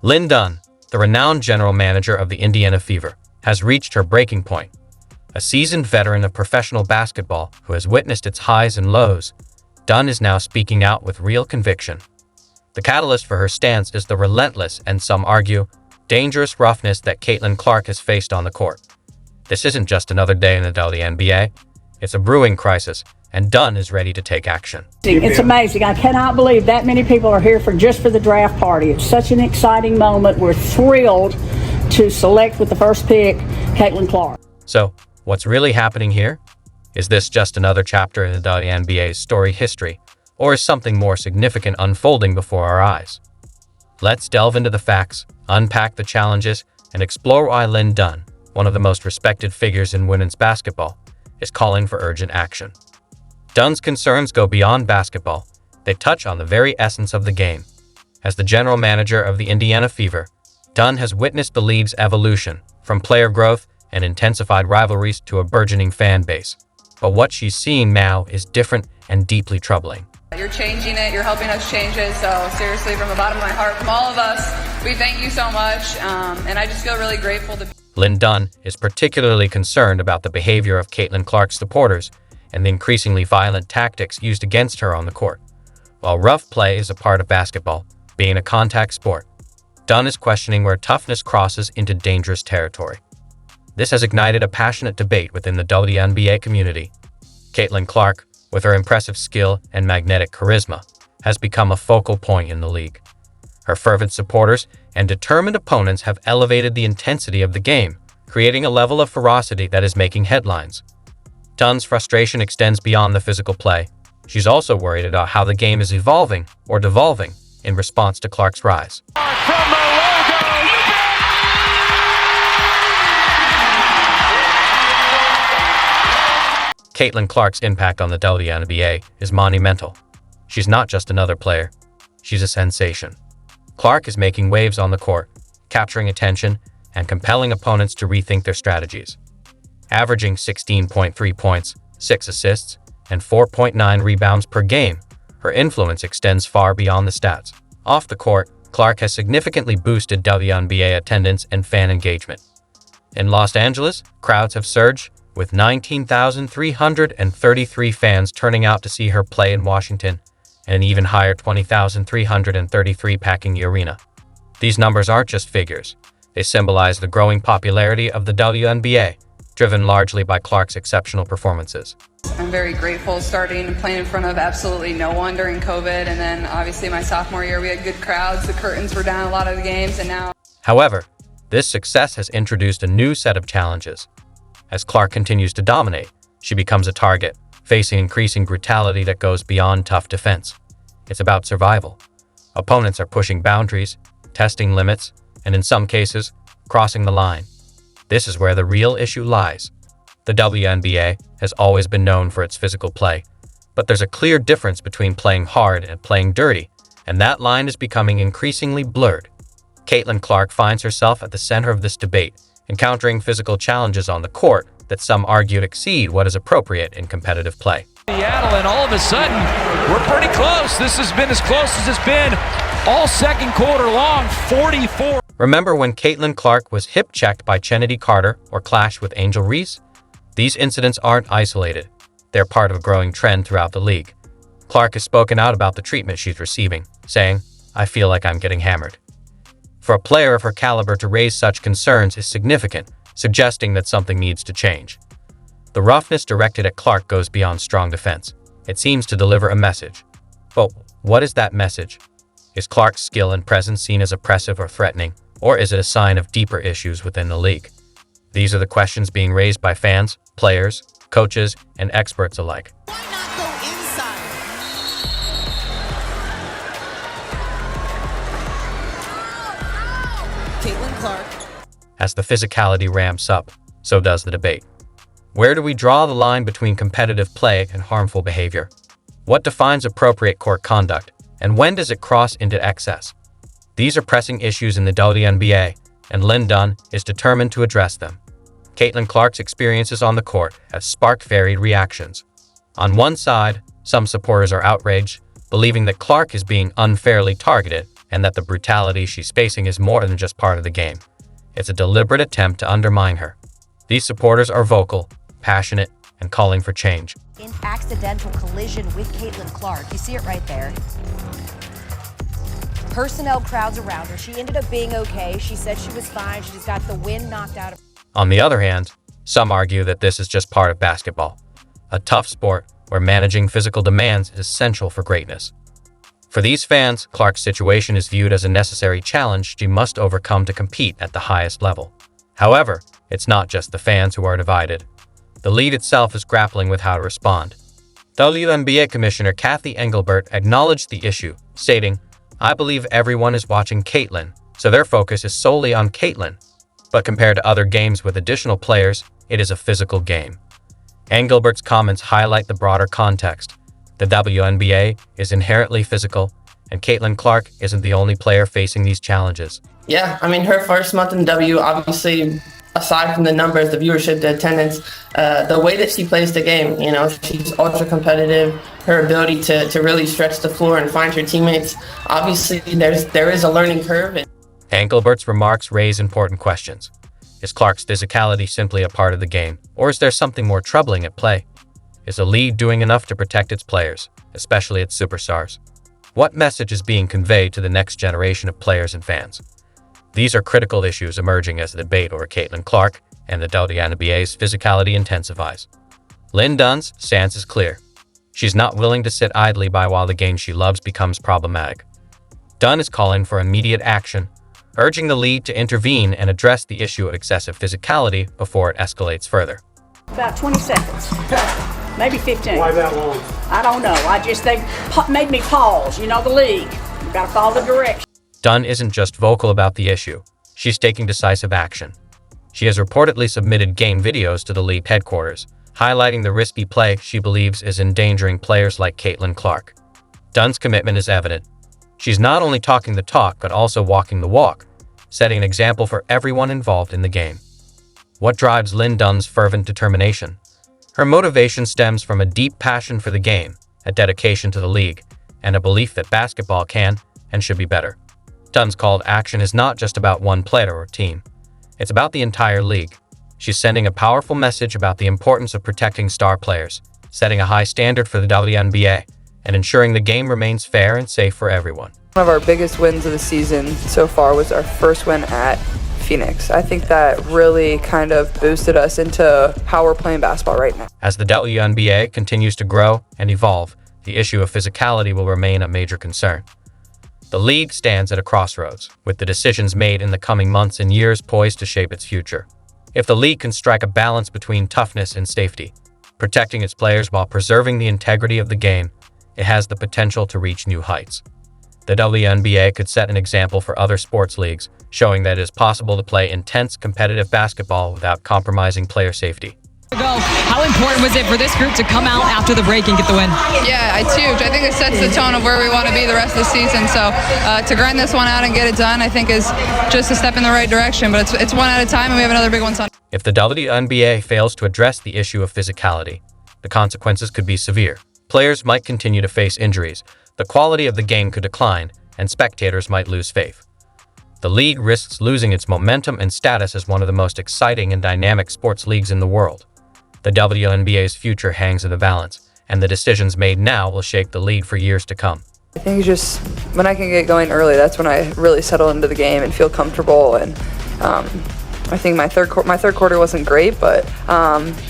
Lin Dunn, the renowned general manager of the Indiana Fever, has reached her breaking point. A seasoned veteran of professional basketball who has witnessed its highs and lows, Dunn is now speaking out with real conviction. The catalyst for her stance is the relentless and, some argue, dangerous roughness that Caitlin Clark has faced on the court. This isn't just another day in the WNBA, it's a brewing crisis, and Dunn is ready to take action. It's amazing. I cannot believe that many people are here just for the draft party. It's such an exciting moment. We're thrilled to select with the first pick, Caitlin Clark. So, what's really happening here? Is this just another chapter in the WNBA's story history, or is something more significant unfolding before our eyes? Let's delve into the facts, unpack the challenges, and explore why Lin Dunn, one of the most respected figures in women's basketball, is calling for urgent action. Dunn's concerns go beyond basketball. They touch on the very essence of the game. As the general manager of the Indiana Fever, Dunn has witnessed the league's evolution, from player growth and intensified rivalries to a burgeoning fan base. But what she's seeing now is different and deeply troubling. You're changing it, you're helping us change it, so seriously, from the bottom of my heart, from all of us, we thank you so much, and I just feel really grateful to be. Lin Dunn is particularly concerned about the behavior of Caitlin Clark's supporters and the increasingly violent tactics used against her on the court. While rough play is a part of basketball, being a contact sport, Dunn is questioning where toughness crosses into dangerous territory. This has ignited a passionate debate within the WNBA community. Caitlin Clark, with her impressive skill and magnetic charisma, has become a focal point in the league. Her fervent supporters and determined opponents have elevated the intensity of the game, creating a level of ferocity that is making headlines. Dunn's frustration extends beyond the physical play. She's also worried about how the game is evolving or devolving in response to Clark's rise. From the logo, Caitlin Clark's impact on the WNBA is monumental. She's not just another player, she's a sensation. Clark is making waves on the court, capturing attention and compelling opponents to rethink their strategies. Averaging 16.3 points, 6 assists, and 4.9 rebounds per game, her influence extends far beyond the stats. Off the court, Clark has significantly boosted WNBA attendance and fan engagement. In Los Angeles, crowds have surged, with 19,333 fans turning out to see her play in Washington, and an even higher 20,333 packing the arena. These numbers aren't just figures. They symbolize the growing popularity of the WNBA, driven largely by Clark's exceptional performances. I'm very grateful starting and playing in front of absolutely no one during COVID, and then obviously my sophomore year we had good crowds, the curtains were down a lot of the games, and now. However, this success has introduced a new set of challenges. As Clark continues to dominate, she becomes a target, facing increasing brutality that goes beyond tough defense. It's about survival. Opponents are pushing boundaries, testing limits, and in some cases, crossing the line. This is where the real issue lies. The WNBA has always been known for its physical play, but there's a clear difference between playing hard and playing dirty, and that line is becoming increasingly blurred. Caitlin Clark finds herself at the center of this debate, encountering physical challenges on the court that some argue exceed what is appropriate in competitive play. Seattle, and all of a sudden, we're pretty close. This has been as close as it's been all second quarter long, 44. Remember when Caitlin Clark was hip-checked by Kennedy Carter or clashed with Angel Reese? These incidents aren't isolated. They're part of a growing trend throughout the league. Clark has spoken out about the treatment she's receiving, saying, "I feel like I'm getting hammered." For a player of her caliber to raise such concerns is significant, suggesting that something needs to change. The roughness directed at Clark goes beyond strong defense. It seems to deliver a message. But what is that message? Is Clark's skill and presence seen as oppressive or threatening, or is it a sign of deeper issues within the league? These are the questions being raised by fans, players, coaches, and experts alike. Why not go inside? Caitlin Clark. As the physicality ramps up, so does the debate. Where do we draw the line between competitive play and harmful behavior? What defines appropriate court conduct, and when does it cross into excess? These are pressing issues in the WNBA, and Lin Dunn is determined to address them. Caitlin Clark's experiences on the court have sparked varied reactions. On one side, some supporters are outraged, believing that Clark is being unfairly targeted, and that the brutality she's facing is more than just part of the game. It's a deliberate attempt to undermine her. These supporters are vocal, passionate, and calling for change. In accidental collision with Caitlin Clark. You see it right there. Personnel crowds around her. She ended up being okay. She said she was fine. She just got the wind knocked out of her. On the other hand, some argue that this is just part of basketball, a tough sport where managing physical demands is essential for greatness. For these fans, Clark's situation is viewed as a necessary challenge she must overcome to compete at the highest level. However, it's not just the fans who are divided. The league itself is grappling with how to respond. WNBA Commissioner Cathy Engelbert acknowledged the issue, stating, "I believe everyone is watching Caitlin, so their focus is solely on Caitlin. But compared to other games with additional players, it is a physical game." Engelbert's comments highlight the broader context. The WNBA is inherently physical, and Caitlin Clark isn't the only player facing these challenges. Yeah, I mean, her first month in W, obviously, aside from the numbers, the viewership, the attendance, the way that she plays the game, she's ultra competitive. Her ability to really stretch the floor and find her teammates, obviously, there is a learning curve. Engelbert's remarks raise important questions. Is Clark's physicality simply a part of the game, or is there something more troubling at play? Is the league doing enough to protect its players, especially its superstars? What message is being conveyed to the next generation of players and fans? These are critical issues emerging as the debate over Caitlin Clark and the WNBA's physicality intensifies. Lin Dunn's stance is clear. She's not willing to sit idly by while the game she loves becomes problematic. Dunn is calling for immediate action, urging the league to intervene and address the issue of excessive physicality before it escalates further. About 20 seconds, maybe 15. Why that long? I don't know. They made me pause. The league. You got to follow the direction. Dunn isn't just vocal about the issue. She's taking decisive action. She has reportedly submitted game videos to the league headquarters, highlighting the risky play she believes is endangering players like Caitlin Clark. Dunn's commitment is evident. She's not only talking the talk, but also walking the walk, setting an example for everyone involved in the game. What drives Lin Dunn's fervent determination? Her motivation stems from a deep passion for the game, a dedication to the league, and a belief that basketball can and should be better. Dunn's call to action is not just about one player or team. It's about the entire league. She's sending a powerful message about the importance of protecting star players, setting a high standard for the WNBA, and ensuring the game remains fair and safe for everyone. One of our biggest wins of the season so far was our first win at Phoenix. I think that really kind of boosted us into how we're playing basketball right now. As the WNBA continues to grow and evolve, the issue of physicality will remain a major concern. The league stands at a crossroads, with the decisions made in the coming months and years poised to shape its future. If the league can strike a balance between toughness and safety, protecting its players while preserving the integrity of the game, it has the potential to reach new heights. The WNBA could set an example for other sports leagues, showing that it is possible to play intense competitive basketball without compromising player safety. How important was it for this group to come out after the break and get the win? Yeah, it's huge. I think it sets the tone of where we want to be the rest of the season. So to grind this one out and get it done, I think is just a step in the right direction. But it's one at a time, and we have another big one on. If the WNBA fails to address the issue of physicality, the consequences could be severe. Players might continue to face injuries, the quality of the game could decline, and spectators might lose faith. The league risks losing its momentum and status as one of the most exciting and dynamic sports leagues in the world. The WNBA's future hangs in the balance, and the decisions made now will shape the league for years to come. I think just when I can get going early, that's when I really settle into the game and feel comfortable. And I think my third quarter wasn't great, but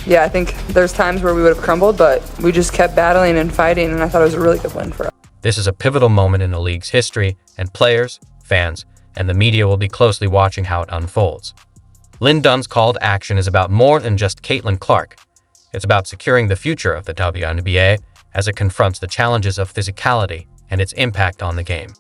yeah, I think there's times where we would have crumbled, but we just kept battling and fighting, and I thought it was a really good win for us. This is a pivotal moment in the league's history, and players, fans, and the media will be closely watching how it unfolds. Lin Dunn's call to action is about more than just Caitlin Clark. It's about securing the future of the WNBA as it confronts the challenges of physicality and its impact on the game.